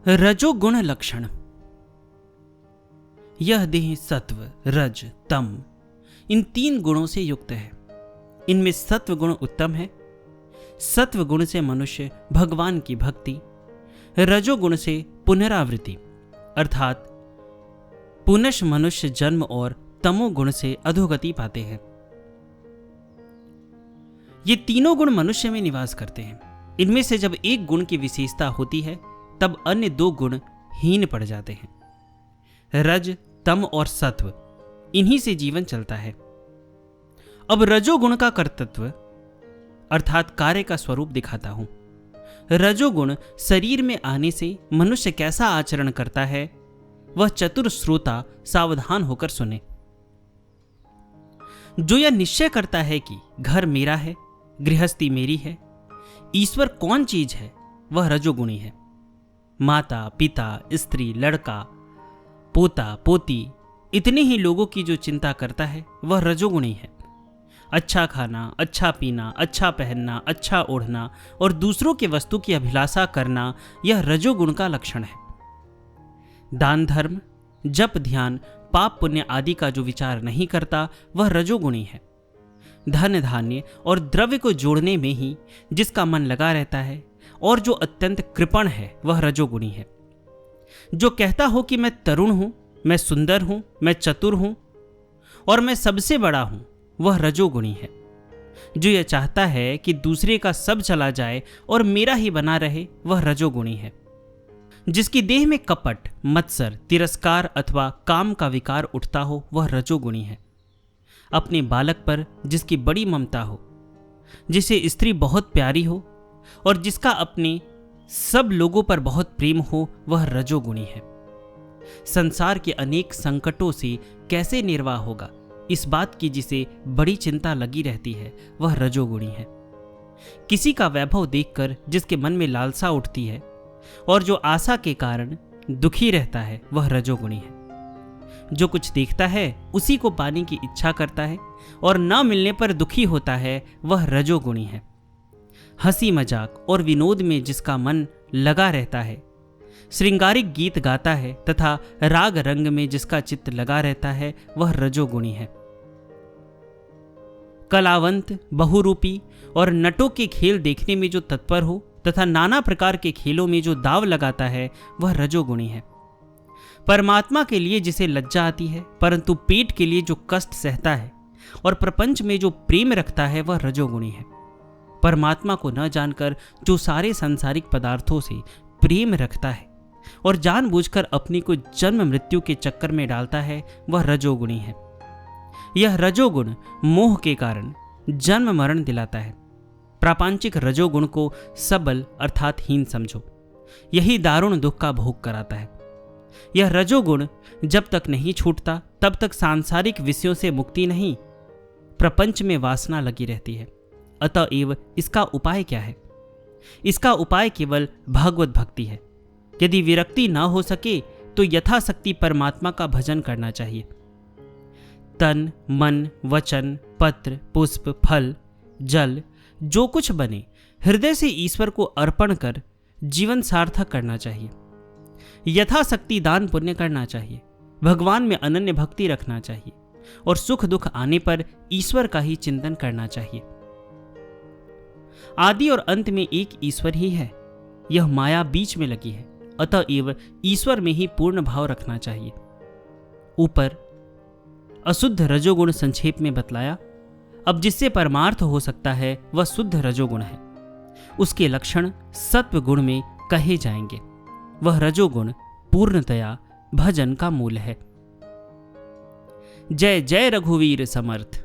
रजोगुण लक्षण। यह देह सत्व, रज, तम इन 3 गुणों से युक्त है। इनमें सत्व गुण उत्तम है। सत्व गुण से मनुष्य भगवान की भक्ति, रजोगुण से पुनरावृत्ति अर्थात पुनश मनुष्य जन्म और तमोगुण से अधोगति पाते हैं। ये तीनों गुण मनुष्य में निवास करते हैं। इनमें से जब एक गुण की विशेषता होती है तब अन्य 2 गुण हीन पड़ जाते हैं। रज, तम और सत्व इन्हीं से जीवन चलता है। अब रजोगुण का कर्तृत्व अर्थात कार्य का स्वरूप दिखाता हूं। रजोगुण शरीर में आने से मनुष्य कैसा आचरण करता है वह चतुर श्रोता सावधान होकर सुने। जो यह निश्चय करता है कि घर मेरा है, गृहस्थी मेरी है, ईश्वर कौन चीज है, वह रजोगुणी है। माता, पिता, स्त्री, लड़का, पोता, पोती इतने ही लोगों की जो चिंता करता है वह रजोगुणी है। अच्छा खाना, अच्छा पीना, अच्छा पहनना, अच्छा ओढ़ना और दूसरों की वस्तु की अभिलाषा करना यह रजोगुण का लक्षण है। दान धर्म, जप ध्यान, पाप पुण्य आदि का जो विचार नहीं करता वह रजोगुणी है। धन धान्य और द्रव्य को जोड़ने में ही जिसका मन लगा रहता है और जो अत्यंत कृपण है वह रजोगुणी है। जो कहता हो कि मैं तरुण हूं, मैं सुंदर हूं, मैं चतुर हूं और मैं सबसे बड़ा हूं, वह रजोगुणी है। जो यह चाहता है कि दूसरे का सब चला जाए और मेरा ही बना रहे, वह रजोगुणी है। जिसकी देह में कपट, मत्सर, तिरस्कार अथवा काम का विकार उठता हो वह रजोगुणी है। अपने बालक पर जिसकी बड़ी ममता हो, जिसे स्त्री बहुत प्यारी हो और जिसका अपने सब लोगों पर बहुत प्रेम हो, वह रजोगुणी है। संसार के अनेक संकटों से कैसे निर्वाह होगा, इस बात की जिसे बड़ी चिंता लगी रहती है, वह रजोगुणी है। किसी का वैभव देखकर जिसके मन में लालसा उठती है और जो आशा के कारण दुखी रहता है, वह रजोगुणी है। जो कुछ देखता है उसी को पाने की इच्छा करता है और न मिलने पर दुखी होता है, वह रजोगुणी है। हंसी मजाक और विनोद में जिसका मन लगा रहता है, श्रृंगारिक गीत गाता है तथा राग रंग में जिसका चित्त लगा रहता है, वह रजोगुणी है। कलावंत, बहुरूपी और नटों के खेल देखने में जो तत्पर हो तथा नाना प्रकार के खेलों में जो दाव लगाता है, वह रजोगुणी है। परमात्मा के लिए जिसे लज्जा आती है परंतु पेट के लिए जो कष्ट सहता है और प्रपंच में जो प्रेम रखता है, वह रजोगुणी है। परमात्मा को न जानकर जो सारे सांसारिक पदार्थों से प्रेम रखता है और जानबूझकर अपनी को जन्म मृत्यु के चक्कर में डालता है, वह रजोगुणी है। यह रजोगुण मोह के कारण जन्म मरण दिलाता है। प्रापंचिक रजोगुण को सबल अर्थात हीन समझो, यही दारुण दुख का भोग कराता है। यह रजोगुण जब तक नहीं छूटता तब तक सांसारिक विषयों से मुक्ति नहीं, प्रपंच में वासना लगी रहती है। अतएव इसका उपाय क्या है? इसका उपाय केवल भगवत भक्ति है। यदि विरक्ति न हो सके तो यथाशक्ति परमात्मा का भजन करना चाहिए। तन, मन, वचन, पत्र, पुष्प, फल, जल जो कुछ बने हृदय से ईश्वर को अर्पण कर जीवन सार्थक करना चाहिए। यथाशक्ति दान पुण्य करना चाहिए। भगवान में अनन्य भक्ति रखना चाहिए और सुख दुख आने पर ईश्वर का ही चिंतन करना चाहिए। आदि और अंत में एक ईश्वर ही है। यह माया बीच में लगी है, अतएव ईश्वर में ही पूर्ण भाव रखना चाहिए। ऊपर अशुद्ध रजोगुण संक्षेप में बतलाया। अब जिससे परमार्थ हो सकता है वह शुद्ध रजोगुण है। उसके लक्षण सत्व गुण में कहे जाएंगे। वह रजोगुण पूर्णतया भजन का मूल है। जय जय रघुवीर समर्थ।